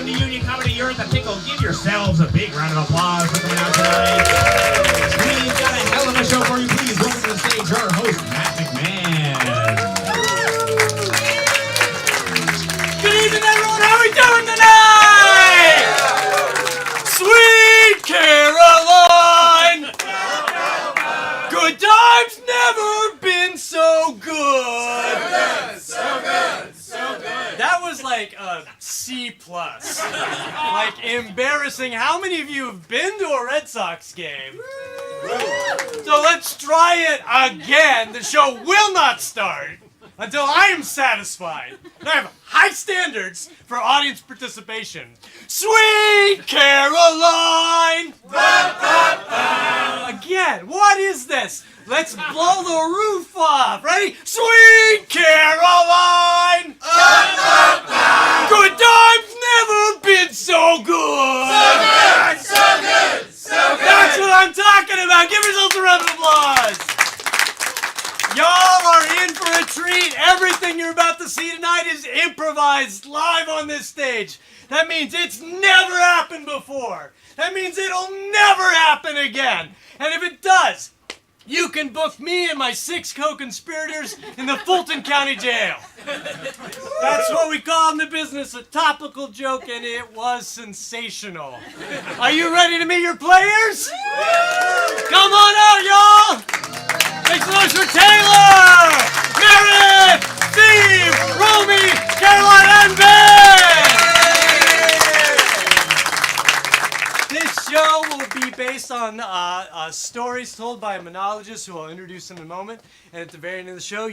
from the Union Comedy, you're at the Pickle. Give yourselves a big round of applause for coming out tonight. We've got a hell of a show for you. Please welcome to the stage our host, Matt McMahon. Good evening, everyone. How are we doing tonight? Sweet Caroline. Good times never been so good. So good. That was like a C+. Like embarrassing. How many of you have been to a Red Sox game? So let's try it again. The show will not start until I am satisfied. And I have high standards for audience participation. Sweet Caroline! Again, what is this? Let's blow the roof off. Ready? Sweet Caroline! Good times never been so good! So good. That's what I'm talking about. Give yourselves a round of applause. Y'all are in for a treat. Everything you're about to see tonight is improvised live on this stage. That means it's never happened before. That means it'll never happen again. And if it does, you can book me and my 6 co-conspirators in the Fulton County Jail. That's what we call in the business a topical joke, and it was sensational. Are you ready to meet your players? Come on out, y'all! Make some noise for Taylor, Meredith, Steve, Romy, Caroline, and Ben! This show will be based on stories told by a monologist who I'll introduce in a moment. And at the very end of the show,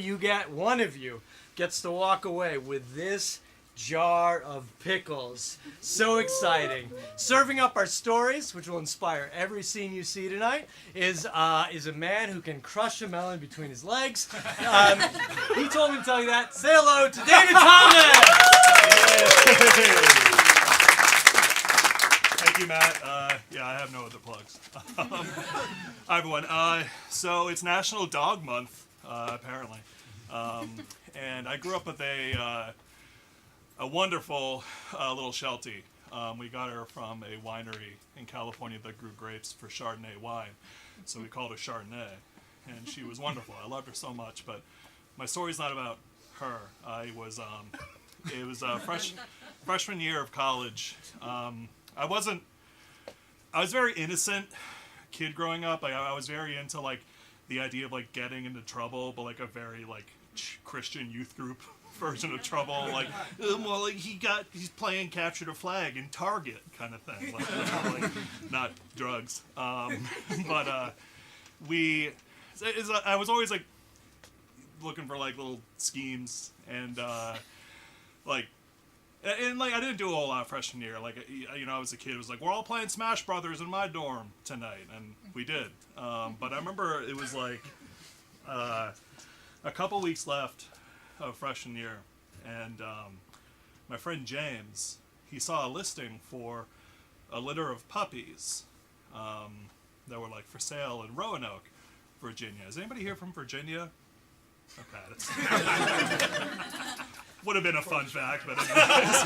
one of you gets to walk away with this jar of pickles. So exciting. Serving up our stories, which will inspire every scene you see tonight, is a man who can crush a melon between his legs. He told me to tell you that. Say hello to David Thomas! Thank you, Matt. I have no other plugs. Hi, everyone. So it's National Dog Month, apparently. And I grew up with a wonderful little Sheltie. We got her from a winery in California that grew grapes for Chardonnay wine. So we called her Chardonnay. And she was wonderful. I loved her so much. But my story's not about her. It was freshman year of college. I was very innocent kid growing up. I was very into like the idea of like getting into trouble, but like a very like Christian youth group version of trouble. Like, well, like he's playing capture the flag in Target kind of thing. Like not drugs. I was always like looking for like little schemes and And I didn't do a whole lot freshman year. Like, I was a kid. It was like, we're all playing Smash Brothers in my dorm tonight, and we did. But I remember it was like a couple weeks left of freshman year, and my friend James, he saw a listing for a litter of puppies that were like for sale in Roanoke, Virginia. Is anybody here from Virginia? Okay, that's would have been a fun fact, but anyways.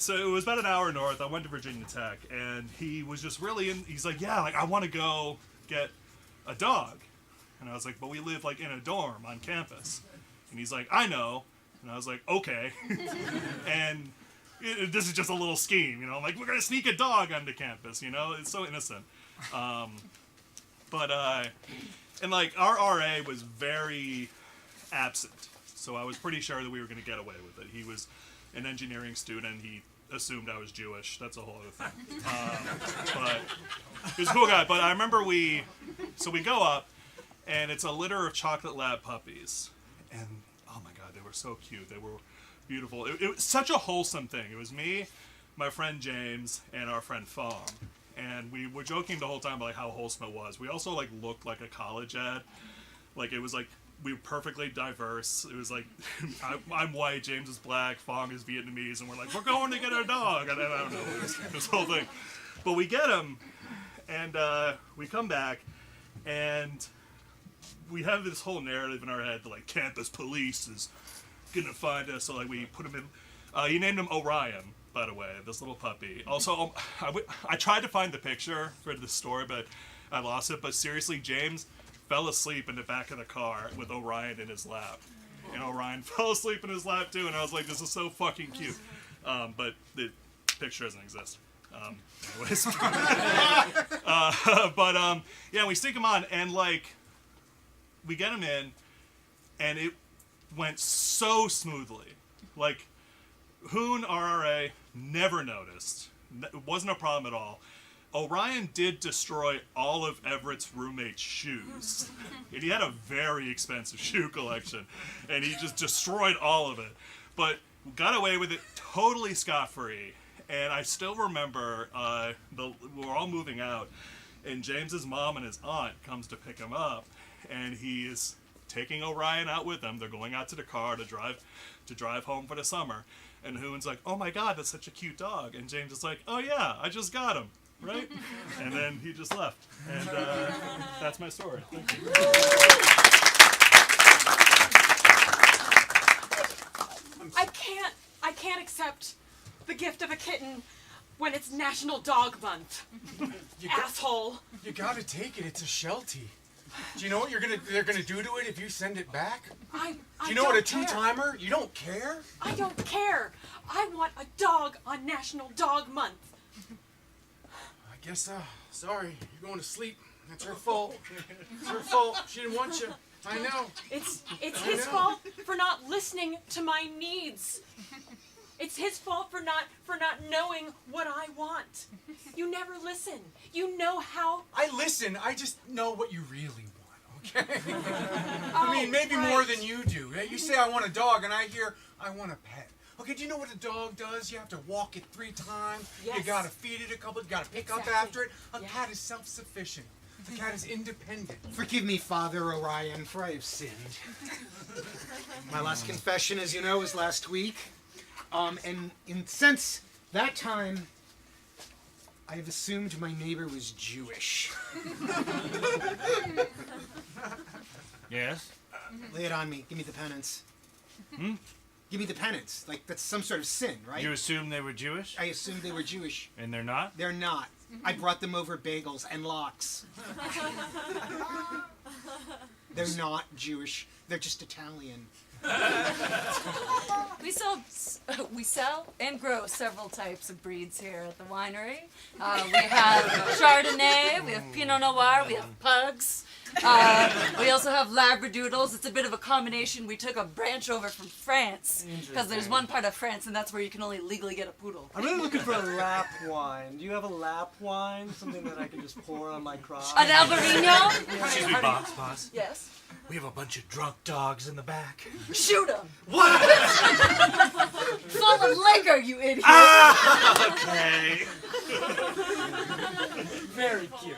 So it was about an hour north. I went to Virginia Tech, and he was just really he's like, yeah, like I want to go get a dog. And I was like, but we live like in a dorm on campus. And he's like, I know. And I was like, okay. And this is just a little scheme, like we're going to sneak a dog onto campus, it's so innocent. And like our RA was very absent, so I was pretty sure that we were going to get away with it. He was an engineering student. He assumed I was Jewish. That's a whole other thing. But he was a cool guy. But I remember we go up, and it's a litter of chocolate lab puppies, and oh my god, they were so cute. They were beautiful. It was such a wholesome thing. It was me, my friend James, and our friend Fong. And we were joking the whole time about like how wholesome it was. We also like looked like a college ad. Like it was like we were perfectly diverse. It was like I'm white, James is black, Fong is Vietnamese, and we're like, we're going to get our dog. And I don't know, it was this whole thing. But we get him, and we come back, and we have this whole narrative in our head that like campus police is gonna find us. So like we put him in. He named him Orion, by the way, this little puppy. Also, I tried to find the picture for the story, but I lost it. But seriously, James fell asleep in the back of the car with Orion in his lap. And Orion fell asleep in his lap too, and I was like, this is so fucking cute. But the picture doesn't exist. Anyways. Yeah, we stick him on, and like, we get him in, and it went so smoothly. Like, Hoon, RRA, never noticed. It wasn't a problem at all. Orion did destroy all of Everett's roommate's shoes. And he had a very expensive shoe collection. And he just destroyed all of it. But got away with it totally scot-free. And I still remember we're all moving out. And James's mom and his aunt comes to pick him up. And he is taking Orion out with them. They're going out to the car to drive home for the summer. And Hoon's like, oh my God, that's such a cute dog. And James is like, oh yeah, I just got him. Right? And then he just left. And that's my story. Thank you. I can't accept the gift of a kitten when it's National Dog Month. Asshole. You gotta take it. It's a Sheltie. Do you know what they're gonna do to it if you send it back? Do you know what a two-timer? You don't care? I don't care. I want a dog on National Dog Month. I guess, sorry, you're going to sleep. That's her fault. It's her fault. She didn't want you. I know. It's his fault for not listening to my needs. It's his fault for not knowing what I want. You never listen. You know how. I listen. I just know what you really want, okay? I mean, maybe more than you do. You say I want a dog, and I hear I want a pet. Okay, do you know what a dog does? You have to walk it 3 times. Yes. You gotta feed it a couple. You gotta pick up after it. A cat is self-sufficient. The cat is independent. Forgive me, Father Orion, for I have sinned. My last confession, as you know, was last week. And since that time, I have assumed my neighbor was Jewish. Yes? Lay it on me. Give me the penance. Give me the penance. Like, that's some sort of sin, right? You assume they were Jewish? I assumed they were Jewish. And they're not? They're not. I brought them over bagels and lox. They're not Jewish. They're just Italian. We sell and grow several types of breeds here at the winery. We have Chardonnay, we have Pinot Noir, we have Pugs. We also have Labradoodles. It's a bit of a combination. We took a branch over from France because there's one part of France and that's where you can only legally get a poodle. I'm really looking for a lap wine. Do you have a lap wine? Something that I can just pour on my crotch? An Albarino? Excuse me, boss. Yes. We have a bunch of drunk dogs in the back. Shoot them. What? Full of liquor, you idiot. Okay. Very cute.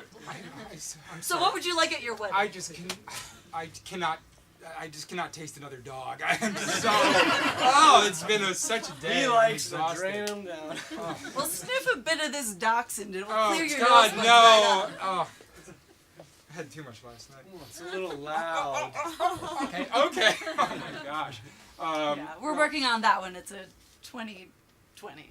So what would you like at your wedding? I just cannot taste another dog. I am just so. Oh, it's been such a day. He likes to exhausted. drain them down. Well, sniff a bit of this dachshund. It will Oh clear your God, nose. no! Oh, I had too much last night. It's a little loud. Okay. Oh my gosh. Yeah, we're working on that one. It's a 2020.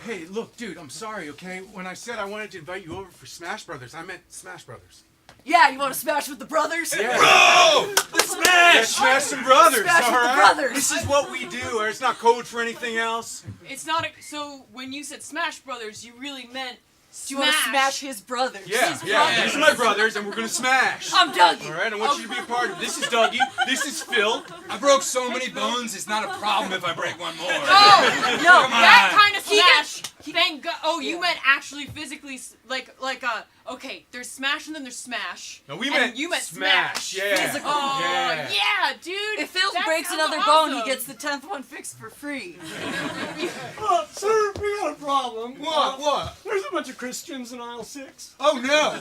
Hey, look, dude, I'm sorry, okay? When I said I wanted to invite you over for Smash Brothers, I meant Smash Brothers. Yeah, you want to smash with the brothers? Yeah. Bro! The smash! Let's smash some brothers, Smash all with the right? brothers. This is what we do. It's not code for anything else. It's not so when you said Smash Brothers, you really meant Do you want to smash his brothers? Yeah, yeah. These are my brothers, and we're gonna smash. I'm Dougie. All right, I want you to be a part of it. This is Dougie. This is Phil. I broke so many bones, it's not a problem if I break one more. No, that kind of smash. He Thank God. Oh, you meant actually physically, okay, there's smash and then there's smash. No, we and meant you meant smash. Yeah. Physical. Oh, Yeah. yeah, dude. If Phil that breaks sounds another awesome. bone, he gets the 10th one fixed for free. Sir, we got a problem. What? There's a bunch of Christians in aisle 6. Oh no!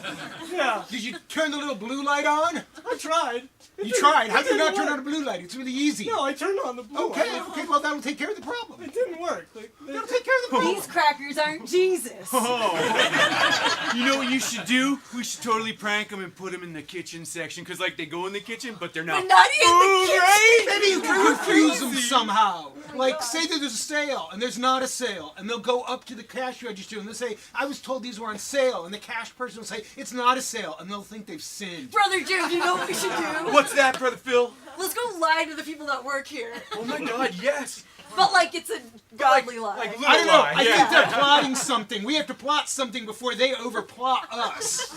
Yeah. Did you turn the little blue light on? I tried. You tried. How It do you not didn't turn work. on a blue light? It's really easy. No, I turned on the blue. Okay, light. okay, well that'll take care of the problem. It didn't work. That'll take care of the problem. These crackers aren't Jesus. You know what you should do? We should totally prank them and put them in the kitchen section, because like they go in the kitchen, but they're not. We're not in the kitchen. Right? Maybe you can confuse them somehow. Like, say that there's a sale, and there's not a sale, and they'll go up to the cash register, and they'll say, I was told these were on sale, and the cash person will say, it's not a sale, and they'll think they've sinned. Brother Jim, you know what we should do? What's that, Brother Phil? Let's go lie to the people that work here. Oh my God, yes. But like it's a godly lie. Like I don't know, lie, I yeah. think they're plotting something. We have to plot something before they overplot us.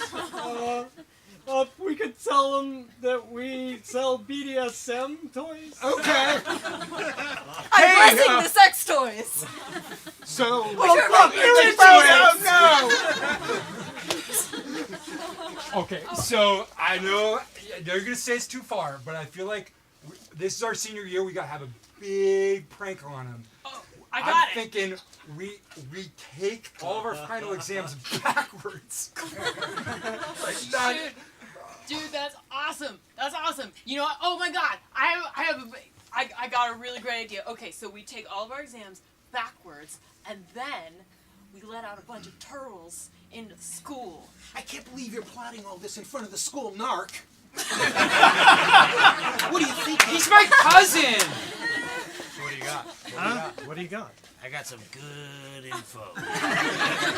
We could tell them that we sell BDSM toys. Okay, I'm blessing the sex toys. so... Okay, so I know they're gonna say it's too far, but I feel like this is our senior year. We gotta have a big prank on them. I I'm got it. thinking we take all of our final exams backwards. Like not. Dude, that's awesome. That's awesome. You know what? Oh my God, I got a really great idea. Okay, so we take all of our exams backwards, and then we let out a bunch of turtles into the school. I can't believe you're plotting all this in front of the school narc. What do you think? He's my cousin. What do you got? What do you got? I got some good info.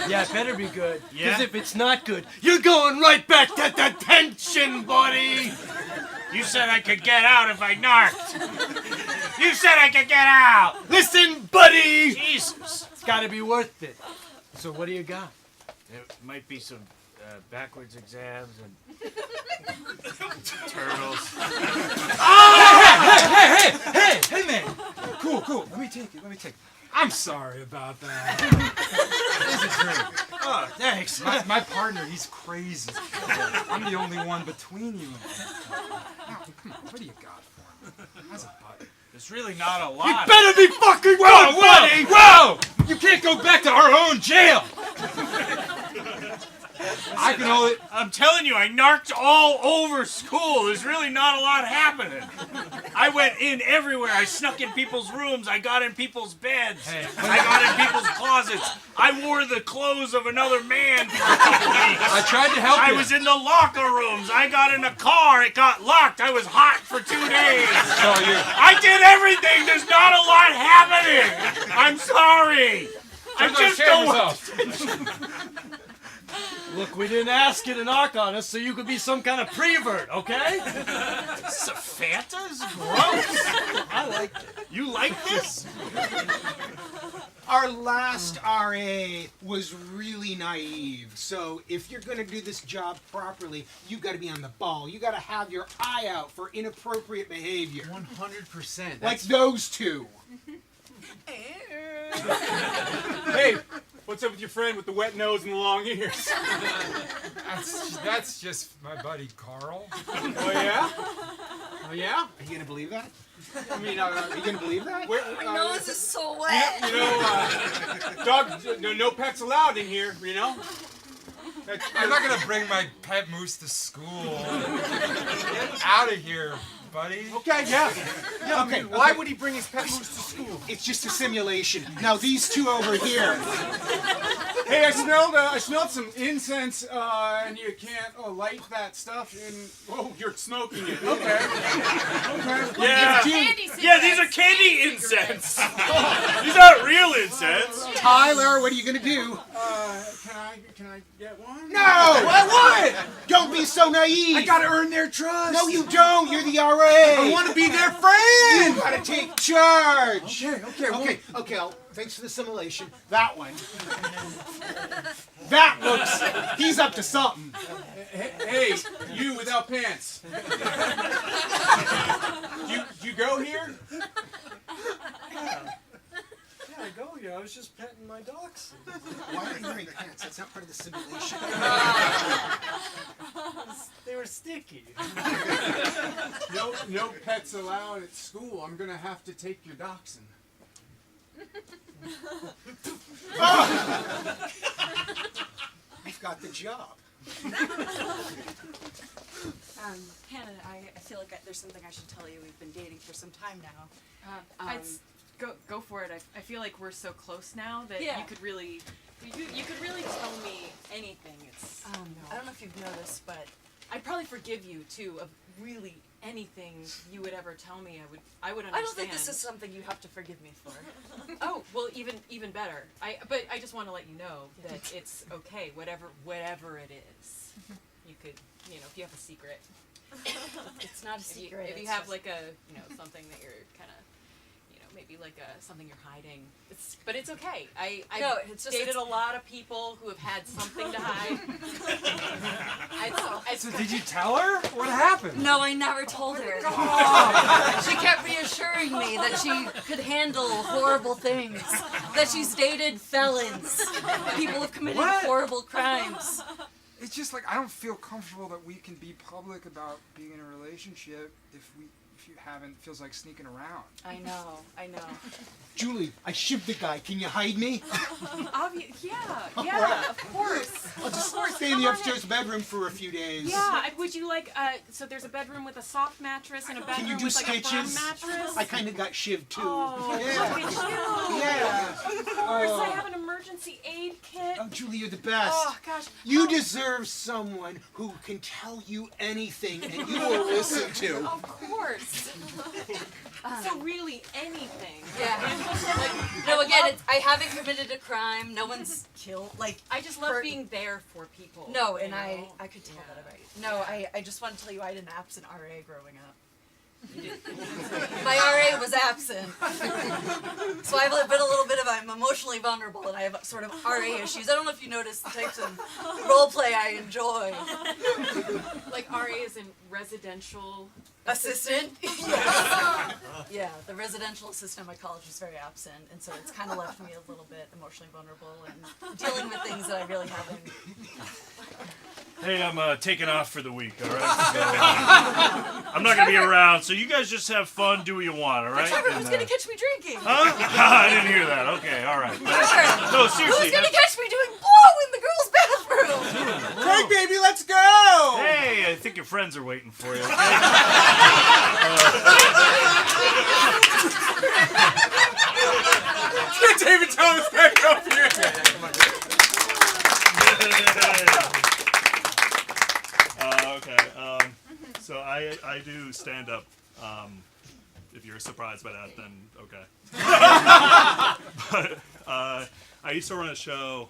Yeah, it better be good. Because if it's not good, you're going right back to detention, buddy. You said I could get out if I narked. You said I could get out. Listen, buddy. Jesus. It's got to be worth it. So what do you got? There might be some backwards exams and turtles. Hey, man. Cool. Let me take it. I'm sorry about that. Here's a drink. Oh, thanks. My partner, he's crazy. I'm the only one between you. Now, come on, what do you got for me? How's a butt? There's really not a lot. Better be fucking good, buddy! Whoa! You can't go back to our own jail! I can only... I'm telling you, I narked all over school. There's really not a lot happening. I went in everywhere. I snuck in people's rooms. I got in people's beds. I got in people's closets. I wore the clothes of another man for a couple weeks. I tried to help I you. was in the locker rooms. I got in a car. It got locked. I was hot for 2 days. So you... I did everything. There's not a lot happening. I'm sorry. I just don't want... Look, we didn't ask you to knock on us so you could be some kind of prevert, okay? This is a Fanta? This is gross. I like it. You like this? Our last RA was really naive, so if you're going to do this job properly, you got to be on the ball. You got to have your eye out for inappropriate behavior. 100%. Like those two. Hey, what's up with your friend with the wet nose and the long ears? That's just my buddy Carl. Oh, yeah? Oh, yeah? Are you going to believe that? I mean, are you going to believe that? My nose is so wet. You know, dog, no pets allowed in here, you know? I'm not gonna bring my pet moose to school. Get out of here, buddy. Okay, yeah. Okay, Why would he bring his pet moose to school? It's just a simulation. Now, these two over here. Hey, I smelled some incense, and you can't light that stuff. And you're smoking it. Okay. Yeah. Candy Yeah, these are candy incense. These aren't real incense. Tyler, what are you going to do? Can I get one? No! What? Don't be so naive. I gotta earn their trust. No, you don't. You're the RA. I want to be their friend. You gotta take charge. Okay. Okay. Thanks for the simulation. That one. That looks. He's up to something. Hey, you without pants. You go here? Yeah, I go here. I was just petting my dachshund. Why are you wearing pants? That's not part of the simulation. They were sticky. No pets allowed at school. I'm gonna have to take your dachshund. You've got the job. feel like there's something I should tell you. We've been dating for some time now. I'd go for it. I feel like we're so close now that Yeah. you could really tell me anything. It's I don't know if you've noticed, but I'd probably forgive you too of really anything you would ever tell me. I would understand. I don't think this is something you have to forgive me for. Oh, well, even better. But I just want to let you know that it's okay. Whatever it is, you could, if you have a secret. It's not a secret. If you it's have just- like a, something that you're kind of, maybe like something you're hiding. But it's okay. I've dated a lot of people who have had something to hide. So did you tell her? What happened? No, I never told her. She kept reassuring me that she could handle horrible things, that she's dated felons, people who've committed What? horrible crimes. It's just like I don't feel comfortable that we can be public about being in a relationship if you haven't. Feels like sneaking around. I know. Julie, I shipped the guy. Can you hide me? Yeah, of course. I'll just Of course, stay in the come on upstairs bedroom for a few days. Yeah, would you like, so there's a bedroom with a soft mattress and a bedroom Can you do with like a firm stitches? mattress? I kind of got shivved too. Oh, yeah. look at you. Yeah. Of course, I have an emergency aid kit. Oh, Julie, you're the best. Oh, gosh. You deserve someone who can tell you anything and you will listen to. Of course. So really, anything. Yeah. No, again, I haven't committed a crime. No one's killed. I just love being there for people. No, and you know? I could tell that about you. No, I just want to tell you I had an absent RA growing up. My RA was absent. So I've been a little bit I'm emotionally vulnerable and I have sort of RA issues. I don't know if you noticed the types of role play I enjoy. Like RA is in residential Assistant? Yes. Yeah, the residential assistant at my college was very absent, and so it's kind of left me a little bit emotionally vulnerable and dealing with things that I really haven't. Hey, I'm taking off for the week, all right? So, I'm not going to be around, so you guys just have fun, do what you want, all right? Trevor, And, who's going to catch me drinking? Huh? I didn't hear that. Okay, all right. No, seriously. Who's going to catch me doing blow in the girls' bathroom? Craig, baby, let's go! Hey, I think your friends are waiting for you, okay? Get David Thomas back up here! Okay. So I do stand up. If you're surprised by that, then okay. But I used to run a show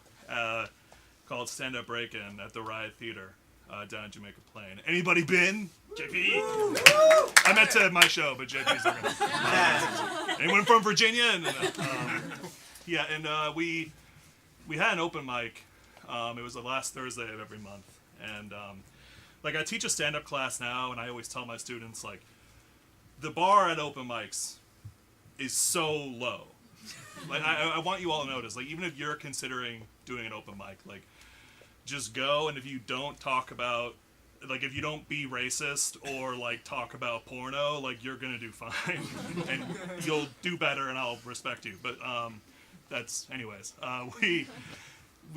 called Stand Up Break-In at the Riot Theater down in Jamaica Plain. Anybody been? JP? I meant to my show, but JP's not gonna. Anyone from Virginia? And, yeah, and we had an open mic. It was the last Thursday of every month, and I teach a stand-up class now, and I always tell my students the bar at open mics is so low. I want you all to notice, even if you're considering doing an open mic, just go, and if you don't talk about, if you don't be racist or talk about porno, you're gonna do fine, and you'll do better, and I'll respect you. But that's anyways. We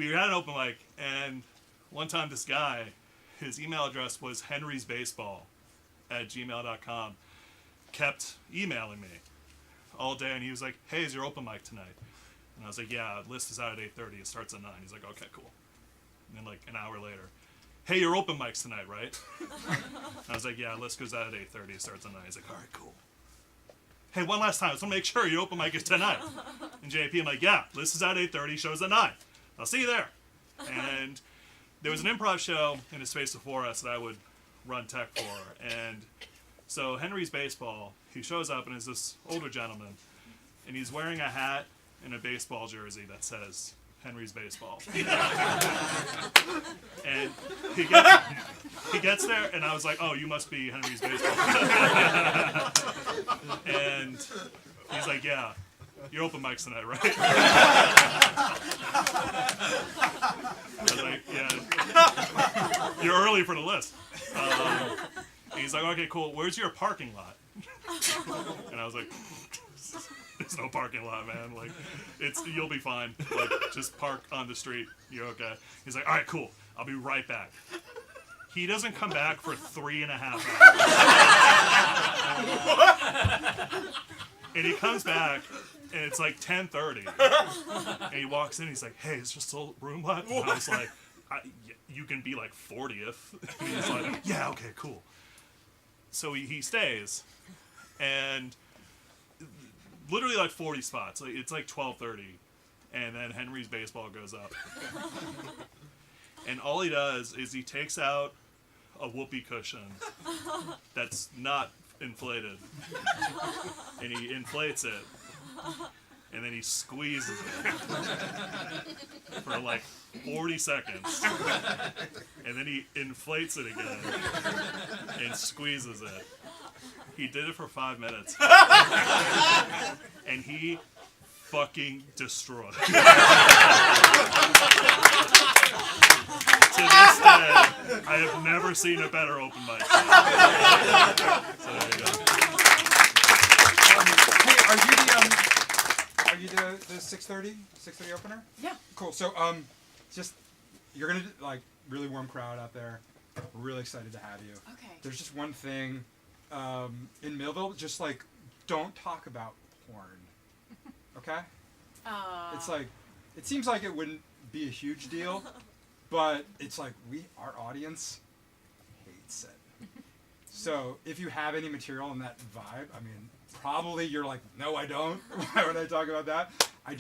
had an open mic, and one time this guy, his email address was henrysbaseball@gmail.com, kept emailing me all day, and he was like, "Hey, is your open mic tonight?" And I was like, "Yeah, list is out at 8:30. It starts at 9." He's like, "Okay, cool." And then an hour later, "Hey, your open mic's tonight, right?" I was like, "Yeah, list goes out at 8:30. It starts at 9." He's like, "All right, cool." "Hey, one last time. I just want to make sure your open mic is tonight." And JP, I'm like, "Yeah, list is out at 8:30. Shows at 9. I'll see you there." And there was an improv show in the space before us that I would run tech for. And so Henry's Baseball, he shows up and is this older gentleman. And he's wearing a hat and a baseball jersey that says Henry's Baseball. And he gets there, and I was like, "Oh, you must be Henry's Baseball." And he's like, "Yeah, your open mic's tonight, right?" I was like, "Yeah, you're early for the list." He's like, "Okay, cool. Where's your parking lot?" And I was like, "There's no parking lot, man. You'll be fine. Just park on the street. You're okay." He's like, "All right, cool. I'll be right back." He doesn't come back for 3.5 hours. And he comes back, and it's like 10:30. And he walks in, he's like, hey, is there still room left? And I was like, you can be like 40th. And he's like, yeah, okay, cool. So he stays, and literally like 40 spots. Like, it's like 12:30, and then Henry's baseball goes up. And all he does is he takes out a whoopee cushion that's not inflated, and he inflates it, and then he squeezes it for like 40 seconds, and then he inflates it again and squeezes it. He did it for 5 minutes, and he fucking destroyed. To this day, I have never seen a better open mic. So there you go. Hey, are you the 6:30 opener? Yeah. Cool. So just you're gonna like really warm crowd out there. We're really excited to have you. Okay. There's just one thing in Millville, just like don't talk about porn. Okay? It's like it seems like it wouldn't be a huge deal, but it's like our audience hates it. So if you have any material in that vibe, I mean, probably you're like, no, I don't. Why would I talk about that? I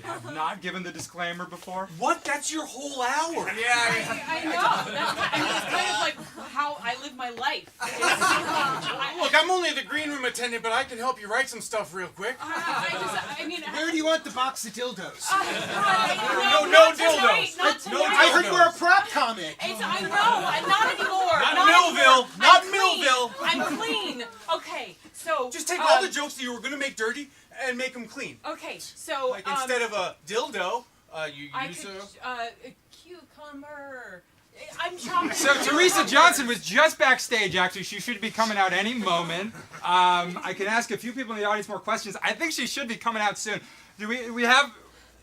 have not given the disclaimer before. What? That's your whole hour. I know. It's kind of like how I live my life. Look, I'm only the green room attendant, but I can help you write some stuff real quick. Where do you want the box of dildos? No tonight, dildos. not tonight. I heard we're a prop comic. I know. Not anymore. Not Millville. Anymore. Not I'm Millville. Clean. I'm clean. Okay, so Just take all the jokes that you were gonna make dirty and make them clean. Okay, so Like instead of a dildo, you I use could a cucumber. I'm chopping. So Teresa Johnson was just backstage. Actually, she should be coming out any moment. I can ask a few people in the audience more questions. I think she should be coming out soon. Do we have?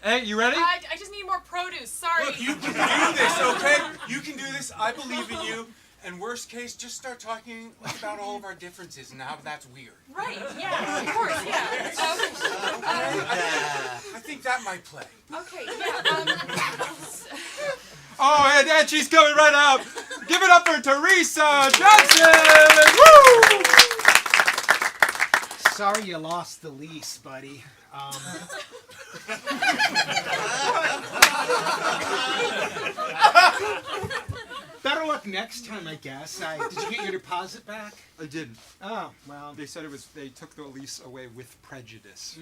Hey, you ready? I just need more produce. Sorry. Look, you can do this, okay? You can do this. I believe in you. And worst case, just start talking about all of our differences and how that's weird. Right. Yeah. Of course. Yeah. I think that might play. Okay. Yeah. Oh, and she's coming right out. Give it up for Teresa Johnson. Woo! Sorry you lost the lease, buddy. Better luck next time, I guess. Did you get your deposit back? I didn't. Oh, well. They said they took the lease away with prejudice.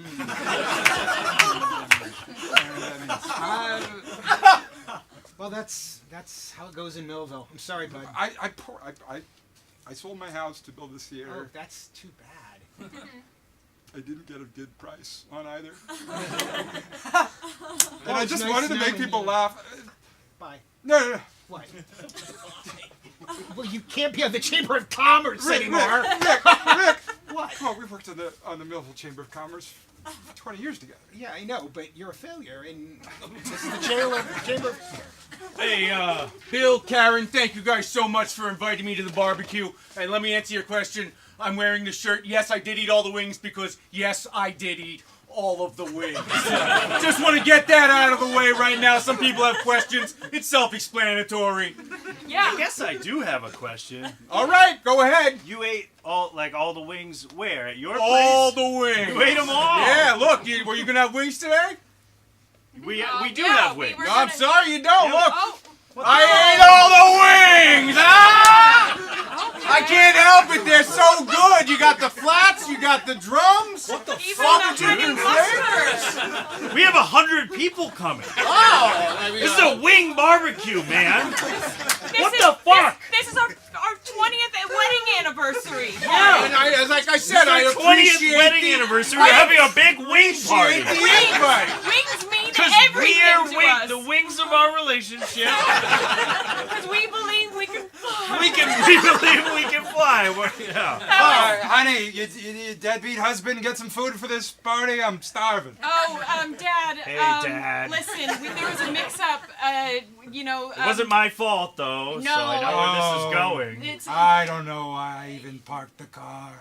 Well, that's how it goes in Millville. I'm sorry, bud. I sold my house to build this theater. Oh, that's too bad. I didn't get a good price on either. Well, And I just wanted to make people laugh. Bye. No. What? Well, you can't be on the Chamber of Commerce anymore. Rick! What? Come on, we've worked on the Millville Chamber of Commerce for 20 years together. Yeah, I know, but you're a failure, and this is the Chamber of... Hey, Bill, Karen, thank you guys so much for inviting me to the barbecue. And let me answer your question. I'm wearing the shirt. Yes, I did eat all the wings because, yes, I did eat all of the wings. Just want to get that out of the way right now. Some people have questions. It's self-explanatory. Yeah. I guess I do have a question. All right, go ahead. You ate all the wings where? At your place? All the wings. You ate them all? Yeah, look, were you going to have wings today? We do have wings. We were I'm sorry you don't. Look, Oh. I ate all the wings. Ah! I can't help it. They're so good. You got the flats. You got the drums. What the Even fuck, the honey mustard. We have 100 people coming. Oh, This is a wing barbecue, man. What the fuck? This is our 20th wedding anniversary. Yeah, and like I said, I It's our 20th appreciate wedding the, anniversary. We're having a big wing party. appreciate the invite. Wings mean Because everything we are to us. the wings of our relationship. Because we believe we can. We believe we can Why? What, yeah. Honey, you deadbeat husband, get some food for this party. I'm starving. Oh, Dad. Hey, Dad. Listen, there was a mix-up. You know. It wasn't my fault, though, so I know where this is going. It's, I don't know why I even parked the car.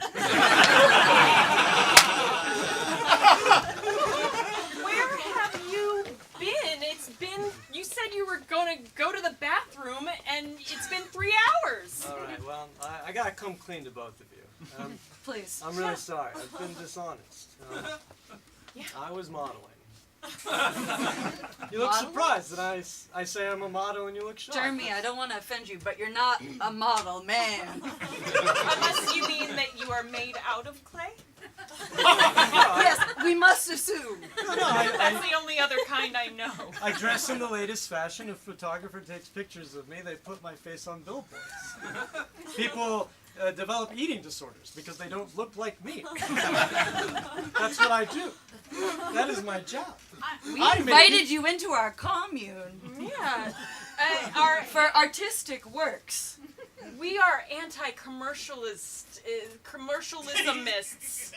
Where have you been? It's been. You said you were gonna go to the bathroom, and it's been 3 hours. All right, well, I gotta come clean to both of you. Please. I'm really sorry. I've been dishonest. I was modeling. You look Model? surprised that I say I'm a model and you look shocked. Jeremy, I don't want to offend you, but you're not a model, man. Unless you mean that you are made out of clay. Yes, we must assume. That's the only other kind I know. I dress in the latest fashion. If a photographer takes pictures of me, they put my face on billboards. People develop eating disorders because they don't look like me. That's what I do. That is my job. We invited you into our commune. Yeah. For artistic works. We are commercialismists.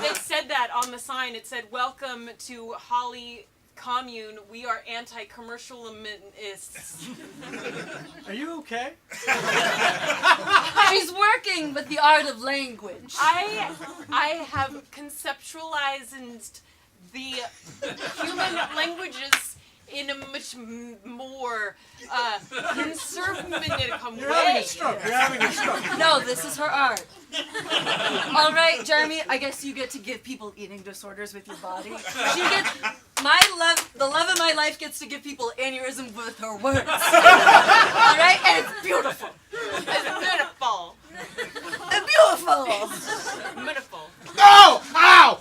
They said that on the sign. It said, "Welcome to Holly Commune. We are anti-commercialists." Are you okay? She's working with the art of language. I have conceptualized the human languages in a much more conservative You're having way. a stroke. You're having a stroke. No, this is her art. All right, Jeremy, I guess you get to give people eating disorders with your body. She gets the love of my life gets to give people aneurysm with her words. All right, and it's beautiful. It's beautiful. Beautiful. Beautiful. No! Ow!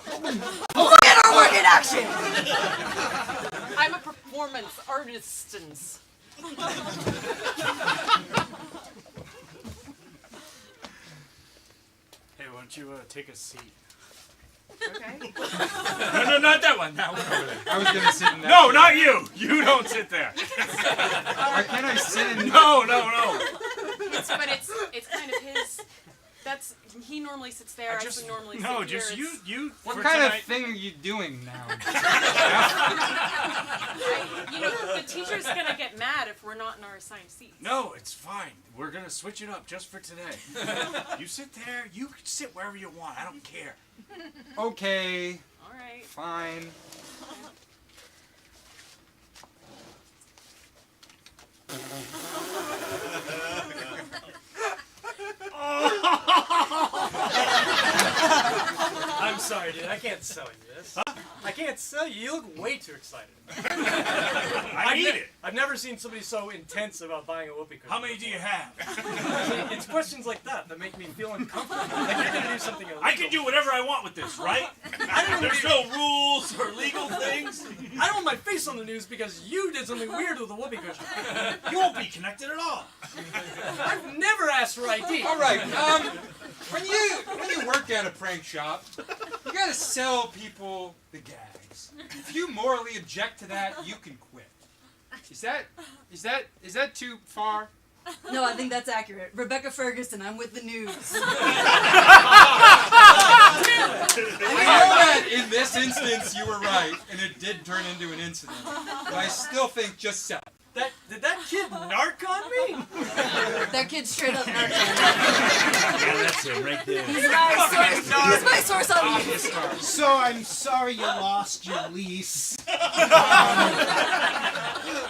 Look at her work in action. I'm a performance artist. Hey, why don't you take a seat? Okay. No, not that one. That one over there. I was gonna sit in that. No, not you. You don't sit there. Why can't I sit in? No. It's kind of his. He normally sits there. I would normally sit No, here. just you. What for kind tonight. of thing are you doing now? You know, the teacher's gonna get mad if we're not in our assigned seats. No, it's fine. We're gonna switch it up just for today. You sit there. You can sit wherever you want. I don't care. Okay, All right. fine. I'm sorry, dude. I can't sell you this. I can't sell you. You look way too excited. I need it. I've never seen somebody so intense about buying a whoopee cushion. How many do you have? It's questions like that make me feel uncomfortable. Like you're gonna do something illegal. I can do whatever I want with this, right? There's no rules or legal things. I don't want my face on the news because you did something weird with a whoopee cushion. You won't be connected at all. I've never asked for ID. All right. When you work at a prank shop, you gotta sell people the gags. If you morally object to that, you can quit. Is that too far? No, I think that's accurate. Rebecca Ferguson, I'm with the news. I know that in this instance you were right, and it did turn into an incident. But I still think just sell it. Did that kid narc on me? That kid straight up narc. Yeah, that's it right there. He's my source on news. So I'm sorry you lost your lease.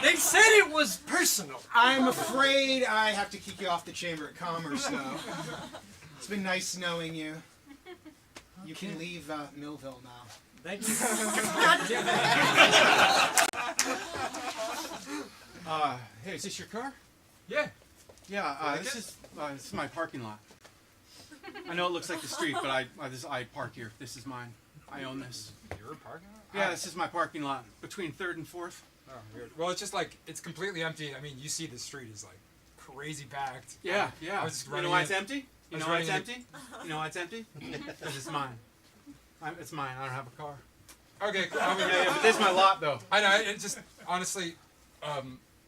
They said it was personal. I'm afraid I have to kick you off the Chamber of Commerce, though. It's been nice knowing you. You can leave Millville now. Thank you. Hey, is this your car? Yeah. Yeah, this is my parking lot. I know it looks like the street, but I park here. This is mine. I own this. Your parking lot? Yeah, this is my parking lot between 3rd and 4th. Oh, weird. Well, it's just like it's completely empty. I mean, you see the street is like crazy packed. Yeah. I was just You know running why in- it's empty? You was know why it's running empty? You know why it's empty? Because it's mine. It's mine. I don't have a car. Okay, cool. I mean, Yeah, but this is my lot, though. I know. It just honestly,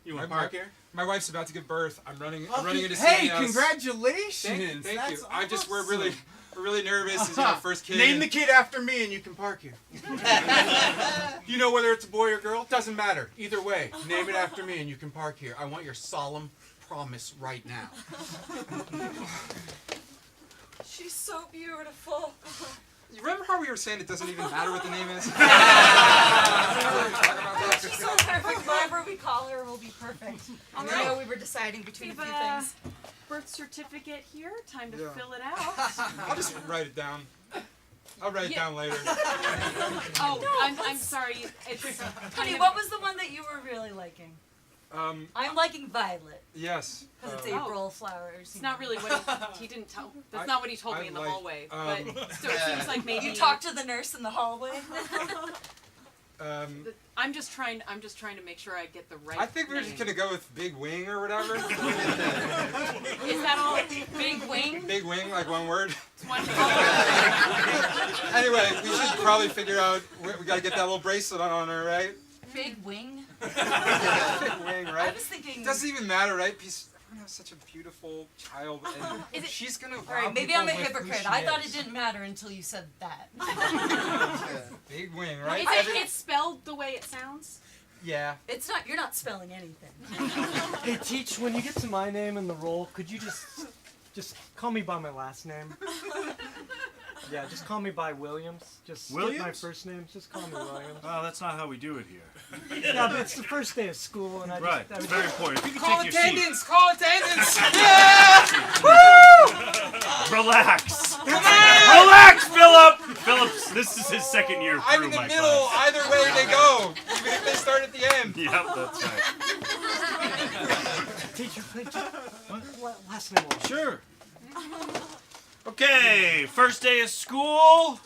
You want to park here? My wife's about to give birth. I'm running into Hey, CVS. congratulations! That's we're really nervous. This is our first kid. Name the kid after me and you can park here. You know whether it's a boy or girl? Doesn't matter. Either way, name it after me and you can park here. I want your solemn promise right now. She's so beautiful. You remember how we were saying it doesn't even matter what the name is? She's so perfect. Whatever we call her will be perfect. All You right. know, we were deciding between a We've few a things. birth certificate here. Time to Yeah. fill it out. I'll just write it down. I'll write it down later. Oh, I'm sorry. It's Honey, what was the one that you were really liking? I'm liking violet Yes. because it's Oh. April flowers. It's not really what he didn't tell. That's not what he told me in the hallway. But so it seems like maybe You talked to the nurse in the hallway. I'm just trying to make sure I get the right. I think we're just name. gonna go with Big Wing or whatever. Is that all? Big wing. Big Wing, like one word. It's one. Anyway, we should probably figure out. We gotta get that little bracelet on her, right? Big wing. Big Wing, I right? was thinking. It doesn't even matter, right? Everyone has such a beautiful child, and Is it- she's gonna. All right, maybe I'm a hypocrite. I thought it didn't matter until you said that. Big Wing, right? It's spelled the way it sounds. Yeah. It's not. You're not spelling anything. Hey, Teach, when you get to my name in the role, could you just call me by my last name? Yeah, just call me by Williams. Just skip my Williams? first name. Just call me Williams. Oh, that's not how we do it here. Yeah, but it's the first day of school, and I Right, just. it's very important. If you could Call take your seat. attendance! Call attendance! Relax. Relax, Philip. Phillips, this is his second year I'm through in the my middle. class. Either way they go, even if they start at the end. Yep, that's right. Teacher, please. Last name. Sure. Okay, first day of school.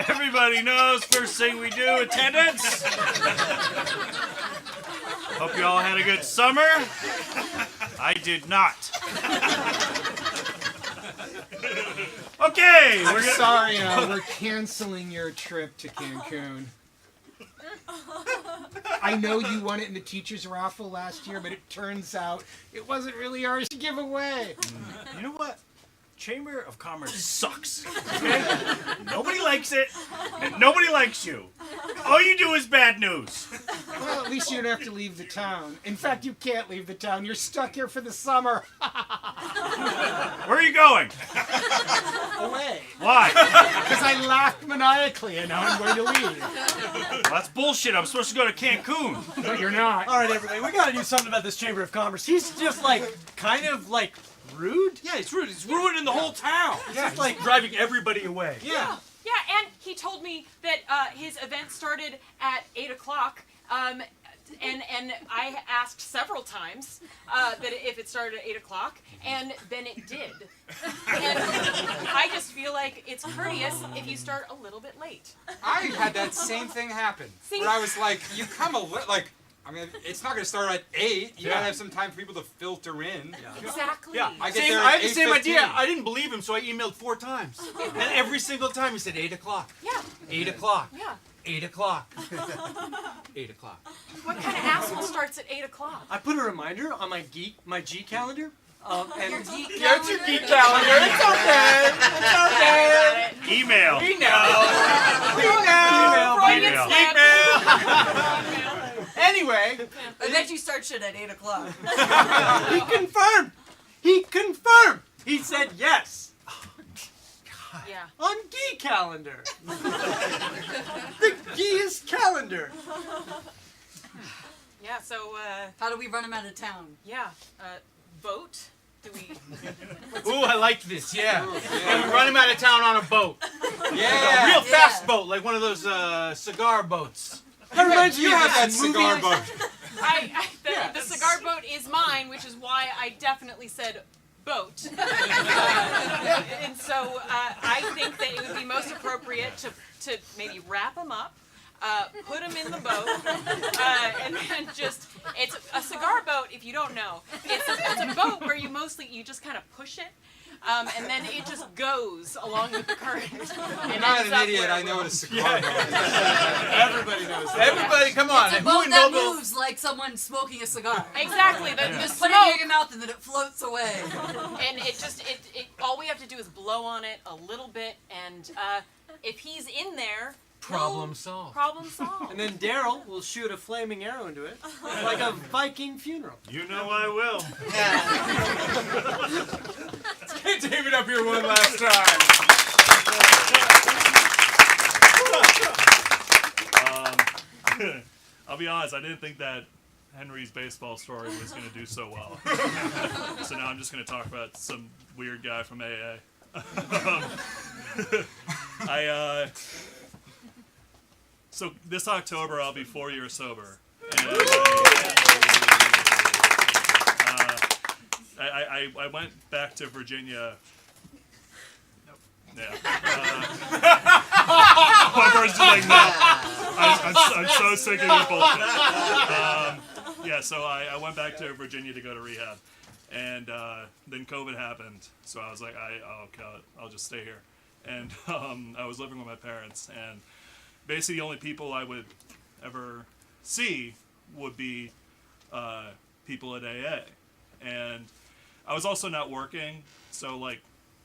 Everybody knows first thing we do, attendance. Hope you all had a good summer. I did not. Okay, I'm sorry, we're canceling your trip to Cancun. I know you won it in the teacher's raffle last year, but it turns out it wasn't really ours to give away. You know what? Chamber of Commerce sucks. Okay? Nobody likes it, and nobody likes you. All you do is bad news. Well, at least you don't have to leave the town. In fact, you can't leave the town. You're stuck here for the summer. Where are you going? Away. Why? Because I laughed maniacally and now I'm going to leave. Well, that's bullshit. I'm supposed to go to Cancun. But you're not. All right, everybody, we gotta do something about this Chamber of Commerce. He's just kind of rude. Yeah, it's rude. It's ruining the whole town. Just driving everybody away. Yeah. Yeah, and he told me that his event started at 8 o'clock. And I asked several times that if it started at 8 o'clock, and then it did. And I just feel like it's courteous if you start a little bit late. I had that same thing happen. See? Where I was like, you come it's not going to start at 8. You got to have some time for people to filter in. Exactly. Yeah, I get I there had at the same 8:15. idea. I didn't believe him, so I emailed 4 times. And every single time he said 8 o'clock. Yeah. 8 o'clock. Yeah. 8 o'clock. 8 o'clock. What kind of asshole starts at 8 o'clock? I put a reminder on my G calendar. And Your geek Yeah, it's your calendar? geek calendar. It's okay. It's okay. Email. We know. Freudian Email. slip. Anyway, I bet you start shit at 8 o'clock. he confirmed. He confirmed. He said yes Yeah. on G calendar. The G's calendar. Yeah, so, How do we run him out of town? yeah. Vote? Do we... ooh, I like this. Yeah. And we run him out of town on a boat. Yeah. A real Yeah. fast boat, like one of those cigar boats. That reminds me You of have that this movie. cigar boat. The cigar boat is mine, which is why I definitely said boat. And so I think that it would be most appropriate to maybe wrap him up put them in the boat, and then it's a cigar boat. If you don't know, it's a boat where you just kind of push it. And then it just goes along with the current. I'm not an idiot. I know what a cigar is. Everybody knows that. Everybody, come on. It's a boat that moves like someone smoking a cigar. Exactly. The Put it smoke. in your mouth and then it floats away. And it all we have to do is blow on it a little bit, and if he's in there, Problem solved. Problem solved. And then Daryl will shoot a flaming arrow into it, like a Viking funeral. You know I will. Let's get David up here one last time. I'll be honest, I didn't think that Henry's baseball story was going to do so well. So now I'm just going to talk about some weird guy from AA. So this October I'll be 4 years sober. And I went back to Virginia. Yeah. My person's like, no. I'm so sick of your bullshit. Yeah, so I went back to Virginia to go to rehab. And then COVID happened. So I was like, I'll just stay here. And I was living with my parents. And basically the only people I would ever see would be people at AA. And I was also not working. So, like,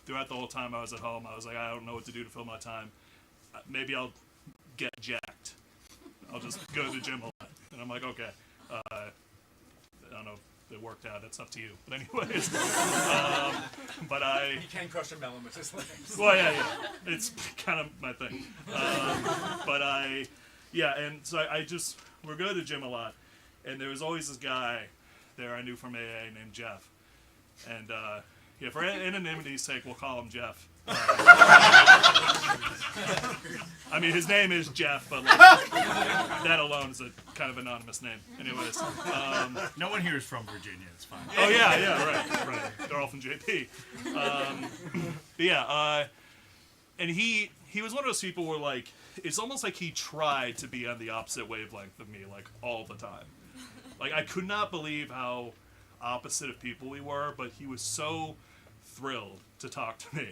throughout the whole time I was at home, I was like, I don't know what to do to fill my time. Maybe I'll get jacked. I'll just go to the gym a lot. And I'm like, okay. I don't know if it worked out. That's up to you. But anyways. He can crush a melon with his legs. Well, yeah. It's kind of my thing. And so I just, we're going to the gym a lot. And there was always this guy there I knew from AA named Jeff. And, for anonymity's sake, we'll call him Jeff. I mean, his name is Jeff, but like, that alone is a kind of anonymous name. Anyways. No one here is from Virginia. It's fine. Oh, yeah, right. They're all from JP. And he was one of those people where, like, it's almost like he tried to be on the opposite wavelength of me, like, all the time. Like, I could not believe how opposite of people we were, but he was so thrilled to talk to me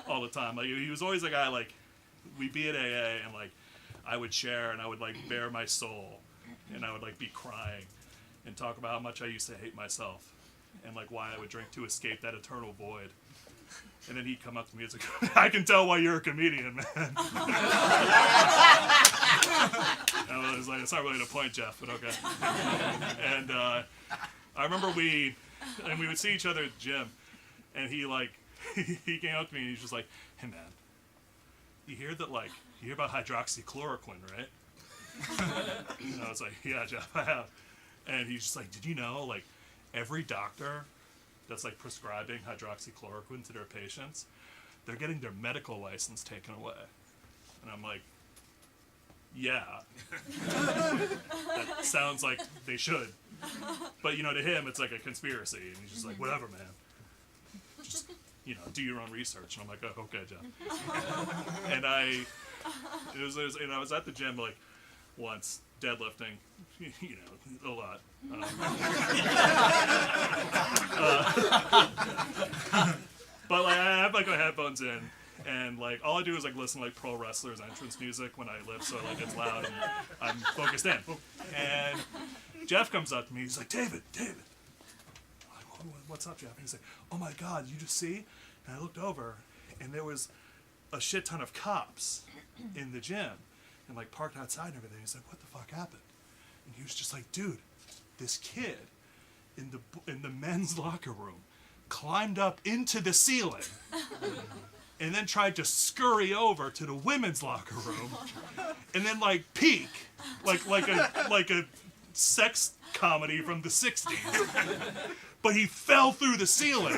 all the time. Like, he was always a guy, like, we'd be at AA, and, like, I would share, and I would, like, bare my soul, and I would, like, be crying, and talk about how much I used to hate myself, and, like, why I would drink to escape that eternal void. And then he'd come up to me and say, I can tell why you're a comedian, man. I was like, it's not really the point, Jeff, but okay. And I remember we would see each other at the gym, and he came up to me and he's just like, hey man, you hear about hydroxychloroquine, right? And I was like, yeah, Jeff, I have. And he's just like, did you know, like, every doctor that's like prescribing hydroxychloroquine to their patients, they're getting their medical license taken away. And I'm like, yeah. That sounds like they should. But, to him, it's like a conspiracy. And he's just like, whatever, man. Just, do your own research. And I'm like, oh, okay, Jeff. And I was at the gym, like, once, deadlifting, a lot. But, like, I have, like, my headphones in. And, like, all I do is, like, listen to, like, pro wrestlers' entrance music when I lift, so, like, it's loud and I'm focused in. And Jeff comes up to me, he's like, David. I'm like, what's up, Jeff? And he's like, oh my God, you just see? And I looked over, and there was a shit ton of cops in the gym, and, like, parked outside and everything. He's like, what the fuck happened? And he was just like, dude, this kid in the men's locker room climbed up into the ceiling and then tried to scurry over to the women's locker room and then, like, peek like a sex comedy from the 60s. But he fell through the ceiling,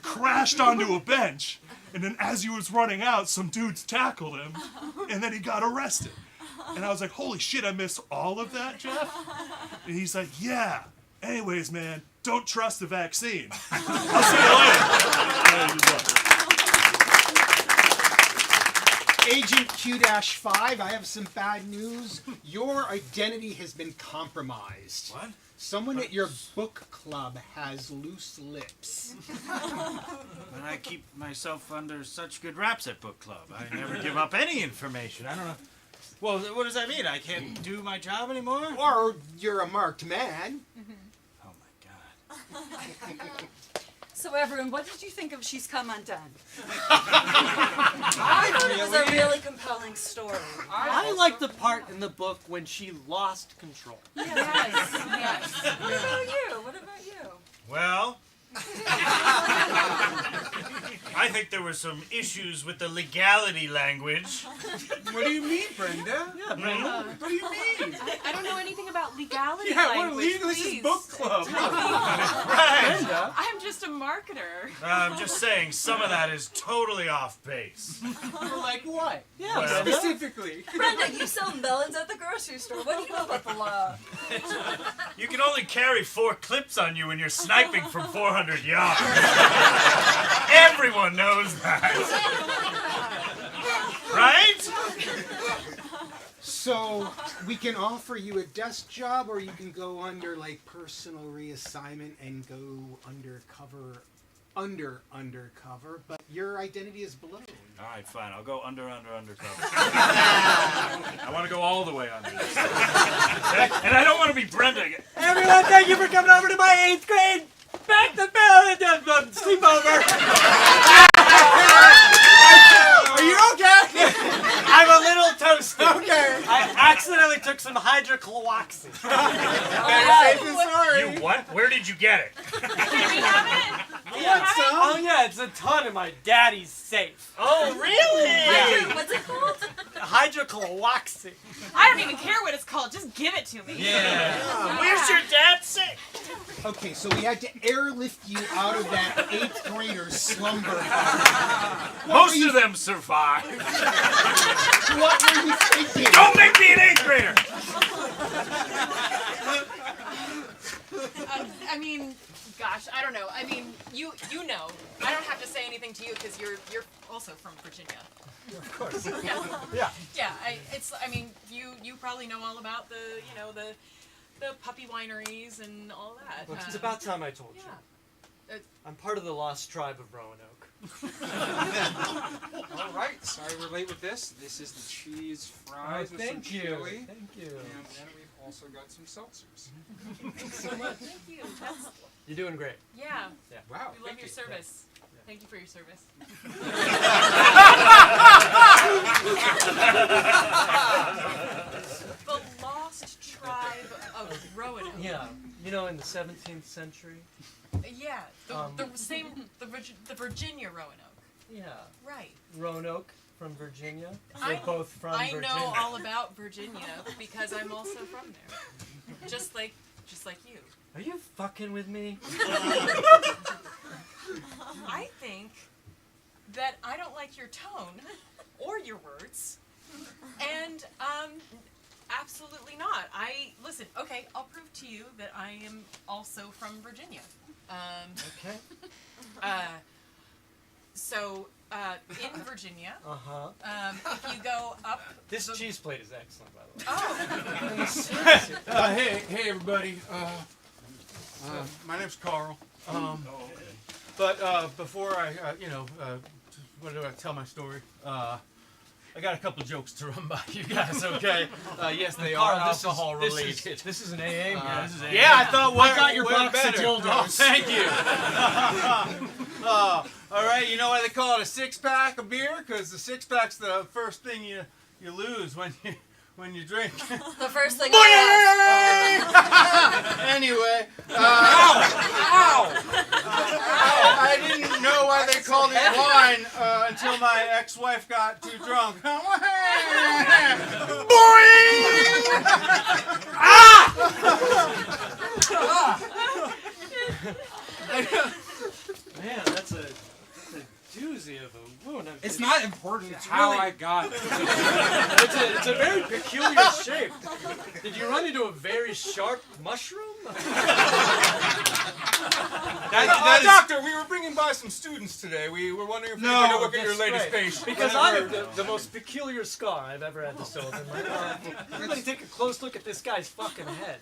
crashed onto a bench, and then as he was running out, some dudes tackled him, and then he got arrested. And I was like, holy shit, I missed all of that, Jeff? And he's like, yeah. Anyways, man, don't trust the vaccine. I'll see you later. Agent Q-5, I have some bad news. Your identity has been compromised. What? Someone at your book club has loose lips. But I keep myself under such good raps at book club. I never give up any information. I don't know. Well, what does that mean? I can't do my job anymore? Or you're a marked man. Oh my god. So everyone, what did you think of She's Come Undone? I thought it was a really compelling story. I like the part in the book when she lost control. Yes, yes. What about you? What about you? Well, I think there were some issues with the legality language. What do you mean, Brenda? Yeah, Brenda. What do you mean? I don't know anything about legality. Yeah, what language, illegal? This is please. book club. Right. Brenda. I'm just a marketer. I'm just saying, some of that is totally off base. Like what? Yeah, Well, Brenda. Specifically. Brenda, you sell melons at the grocery store. What do you know about the law? You can only carry 4 clips on you when you're sniping from 400 yards. Everyone knows that. Right? So we can offer you a desk job, or you can go under like personal reassignment and go undercover, but your identity is blown. All right, fine. I'll go undercover. I want to go all the way under. And I don't want to be Brenda again. Everyone, thank you for coming over to my 8th grade back to sleepover. Are you okay? I'm a little toasted. Okay. I accidentally took some hydrochloroxy. Better safe than sorry. You what? Where did you get it? Can we have it? Oh yeah, it's a ton in my daddy's safe. Oh, really? What's it called? Hydrochloroxy. I don't even care what it's called. Just give it to me. Yeah. Where's your dad sick? Okay, so we had to airlift you out of that 8th grader's slumber. Most of them survive. What were you thinking? Don't make me an 8th grader. I mean, gosh, I don't know. I mean, you know. I don't have to say anything to you because you're also from Virginia. Of course. Yeah. Yeah. I mean, you probably know all about the puppy wineries and all that. Look, it's about time I told you. Yeah. I'm part of the lost tribe of Roanoke. All right, sorry we're late with this. This is the cheese fries with some chili. Thank you. And then we've also got some seltzers. Thanks so much. Thank you. That's, You're doing great. yeah. Wow, We love thank your you. service. Thank you for your service. The lost tribe of Roanoke. Yeah. You know, in the 17th century. Yeah. The Virginia Roanoke. Yeah. Right. Roanoke from Virginia. I- We're both from I Virginia. know all about Virginia because I'm also from there. Just like you. Are you fucking with me? I think that I don't like your tone or your words. And absolutely not. Listen, okay, I'll prove to you that I am also from Virginia. Okay. So in Virginia, Uh-huh. if you go up This cheese plate is excellent, by the way. Oh, Hey everybody. My name's Carl. But before I, what do I tell my story? I got a couple jokes to run by you guys, okay? Yes, they are Carl, this alcohol is- related. This is an AA meeting. This is it. Yeah, I thought I got your what box of better. dildos. Oh, thank you. All right, you know why they call it a 6-pack of beer? Because the 6-pack's the first thing you lose when you drink. The first thing I Anyway, I didn't know why they called it wine until my ex-wife got too drunk. Man, that's a doozy of a wound. It's not important how really- I got it. It's a very peculiar shape. Did you run into a very sharp mushroom? Doctor, we were bringing swing by some students today. We were wondering if we No, could look at your that's latest great. patient. Because I have the most peculiar scar I've ever had to sew up in my life. Everybody take a close look at this guy's fucking head.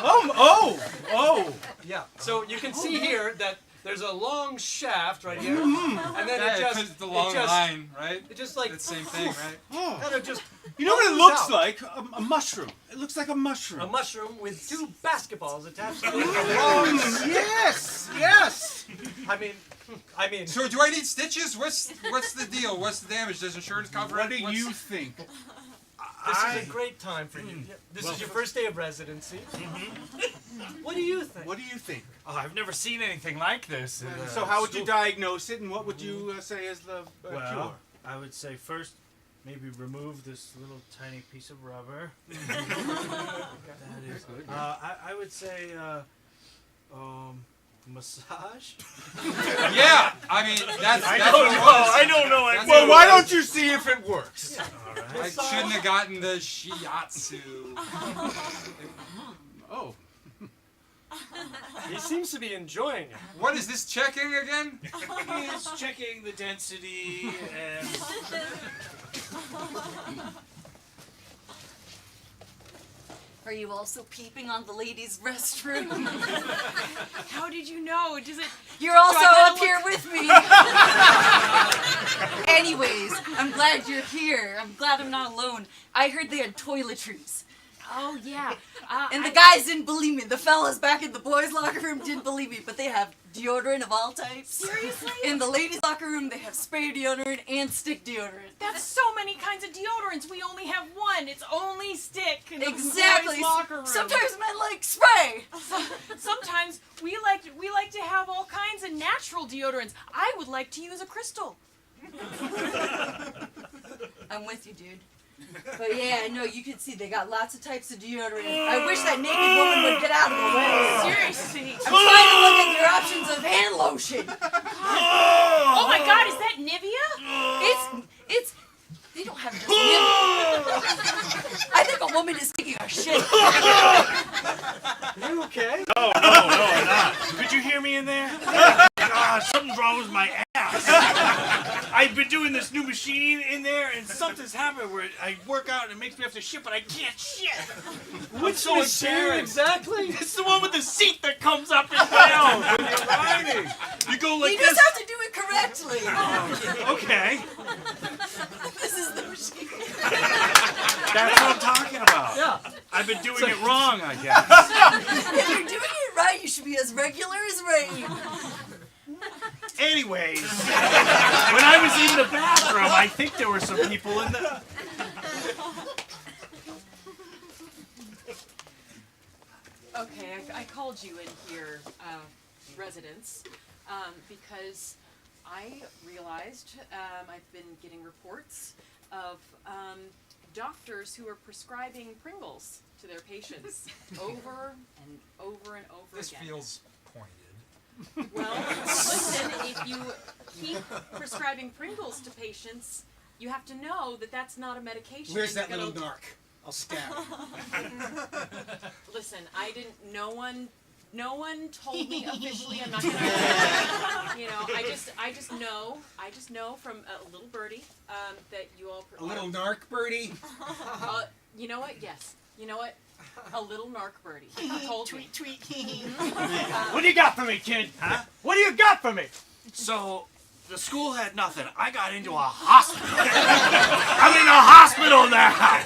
Oh! Yeah. So you can see here that there's a long shaft right here, Mm-hmm. and then Yeah, it just because the long it just, line, right? It just like It's the same thing, right? kind of just You know what it comes looks out. like? A mushroom. It looks like a mushroom. A mushroom with two basketballs attached to it. Yes, yes. I mean. So do I need stitches? What's the deal? What's the damage? Does insurance cover What it? do you think? This is a great time for you. This is your first day of residency. What do you think? What do you think? Oh, I've never seen anything like this. So how would you diagnose it, and what would you say is the cure? I would say first, maybe remove this little tiny piece of rubber. That is good. I would say, massage. Yeah, I mean that's. I that's don't what it know. was. I don't know. That's Well, what why it was. don't you see if it works? I shouldn't have gotten the shiatsu. Oh. He seems to be enjoying it. What is this checking again? He's checking the density and. Are you also peeping on the ladies' restroom? How did you know? Does it? You're also Do I up here with me. Anyways, I'm glad you're here. I'm glad I'm not alone. I heard they had toiletries. Oh yeah. And the guys didn't believe me. The fellas back in the boys' locker room didn't believe me, but they have deodorant of all types. Seriously? In the ladies' locker room, they have spray deodorant and stick deodorant. That's so many kinds of deodorants. We only have one. It's only stick in the Exactly. boys' locker room. Sometimes men like spray. Sometimes we like to have all kinds of natural deodorants. I would like to use a crystal. I'm with you, dude. But yeah, no, you can see they got lots of types of deodorant. I wish that naked woman would get out of the way. Seriously. I'm trying to look at your options of hand lotion. Oh my God, is that Nivea? It's. They don't have just Nivea. I think a woman is taking a shit. You okay? No, I'm not. Could you hear me in there? God, something's wrong with my ass. I've been doing this new machine in there, and something's happened where I work out and it makes me have to shit, but I can't shit. Which so machine embarrassed. exactly? It's the one with the seat that comes up and down when you're riding. You go like You this. just have to do it correctly. Okay, This is the machine. that's what I'm talking about. Yeah. I've been doing it wrong, I guess. If you're doing it right, you should be as regular as rain. Anyways, when I was in the bathroom, I think there were some people in the. Okay, I called you in here, residents, because I realized I've been getting reports of doctors who are prescribing Pringles to their patients over and over and over This again. feels pointed. Well, listen, if you keep prescribing Pringles to patients, you have to know that that's not a medication. Where's and that you're little gonna- narc? I'll stab him. Listen, I didn't. No one told me officially. I'm not gonna. I just know from a little birdie that you all. A little narc birdie. You know what? Yes. You know what? A little narc birdie told me. What do you got for me, kid? Huh? What do you got for me? So, the school had nothing. I got into a hospital. I'm in a hospital now.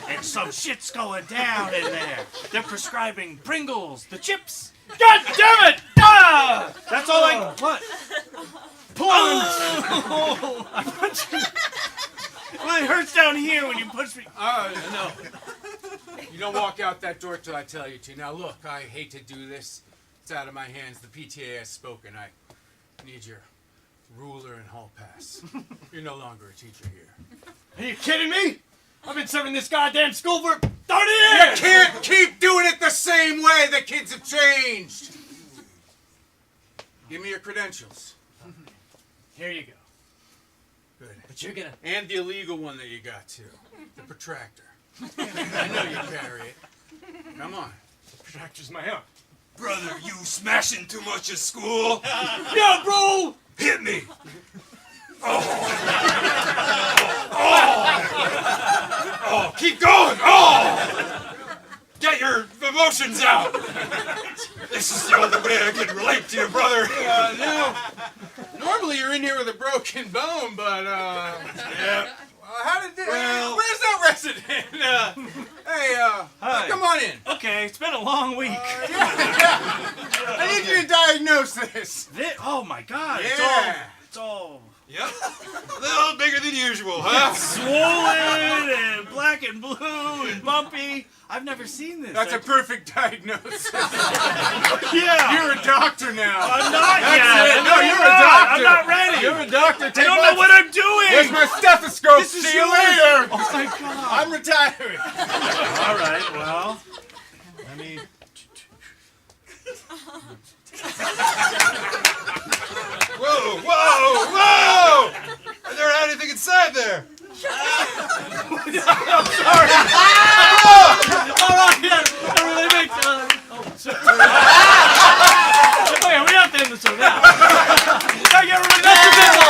And some shit's going down in there. They're prescribing Pringles, the chips. God damn it! Ah! That's all I... What? Oh! I punched you. Well, it hurts down here when you punch me. No. You don't walk out that door till I tell you to. Now look, I hate to do this. It's out of my hands. The PTA has spoken. I need your ruler and hall pass. You're no longer a teacher here. Are you kidding me? I've been serving this goddamn school for 30 You years! can't keep doing it the same way. The kids have changed. Give me your credentials. Here you go. Good. But you're gonna... And the illegal one that you got too. The protractor. I know you carry it. Come on. Protractor's my own. Brother, you smashing too much at school? Yeah, bro! Hit me! Oh, keep going! Oh! Get your emotions out! This is the only way I can relate to you, brother. Normally you're in here with a broken bone, but Yeah. how did this? Well- Where's that resident? Hi. Come on in. Okay, it's been a long week. I need you to diagnose this. Oh my God! Yeah. It's all Yep. A little bigger than usual, huh? swollen and black and blue and bumpy. I've never seen this. That's a perfect diagnosis. Yeah. You're a doctor now. I'm not That's yet. it. I'm No, not you're a yet. doctor. I'm not ready. You're a doctor. I don't know what I'm doing. Here's my stethoscope. This is See you yours. later. Oh my God. I'm retiring. All right. Well, let me. Whoa, whoa, whoa! I never had anything inside there. Okay, we have to end this one now. Thank you, everybody. That's the Pickle.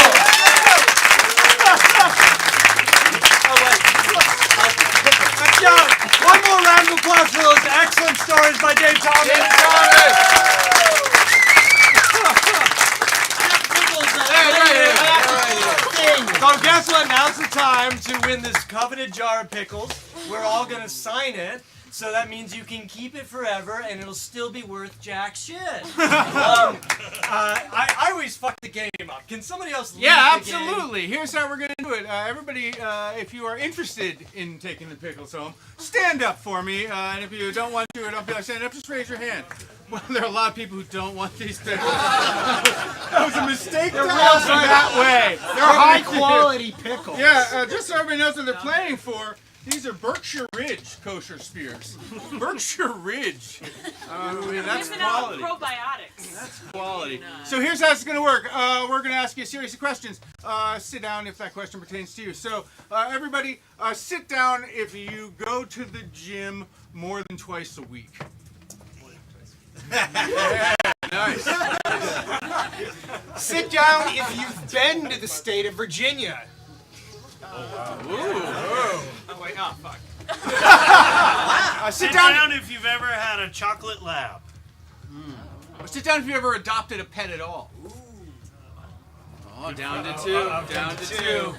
One more round of applause for those excellent stories by Dave Thomas. So guess what? Now's the time to win this coveted jar of pickles. We're all gonna sign it. So that means you can keep it forever, and it'll still be worth jack shit. I always fuck the game up. Can somebody else lead Yeah, the game? absolutely. Here's how we're going to do it. Everybody, if you are interested in taking the pickles home, stand up for me. And if you don't want to, don't be like stand up, just raise your hand. Well, there are a lot of people who don't want these pickles. That was a mistake to ask them that way. They're high quality pickles. Yeah, just so everybody knows what they're planning for, these are Berkshire Ridge kosher spears. Berkshire Ridge. I mean, that's Giving out quality. probiotics. That's quality. So here's how it's going to work. We're going to ask you a series of questions. Sit down if that question pertains to you. So everybody, sit down if you go to the gym more than twice a week. Yeah, nice. Sit down if you've been to the state of Virginia. Oh, wait, oh, fuck. Sit Sit down. down if you've ever had a chocolate lab. Sit down if you ever adopted a pet at all. Oh, down to two. Down to two.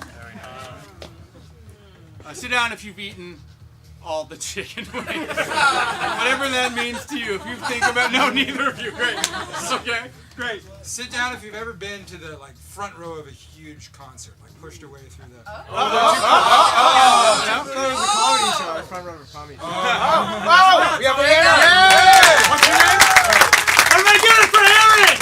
Sit down if you've eaten all the chicken wings. Whatever that means to you. If you think about no, neither of you. Great. Okay. Great. Sit down if you've ever been to the front row of a huge concert, pushed your way through the. That was a comedy show. Front row of a comedy show. Oh, we have a winner. What's your name? Everybody get it for Aaron!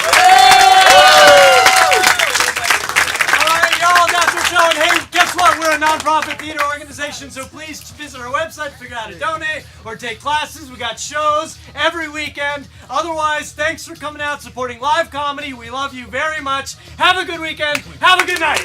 Alright, y'all, that's our show. And hey, guess what? We're a non-profit theater organization, so please visit our website, figure out how to donate, or take classes. We got shows every weekend. Otherwise, thanks for coming out, supporting live comedy. We love you very much. Have a good weekend. Have a good night.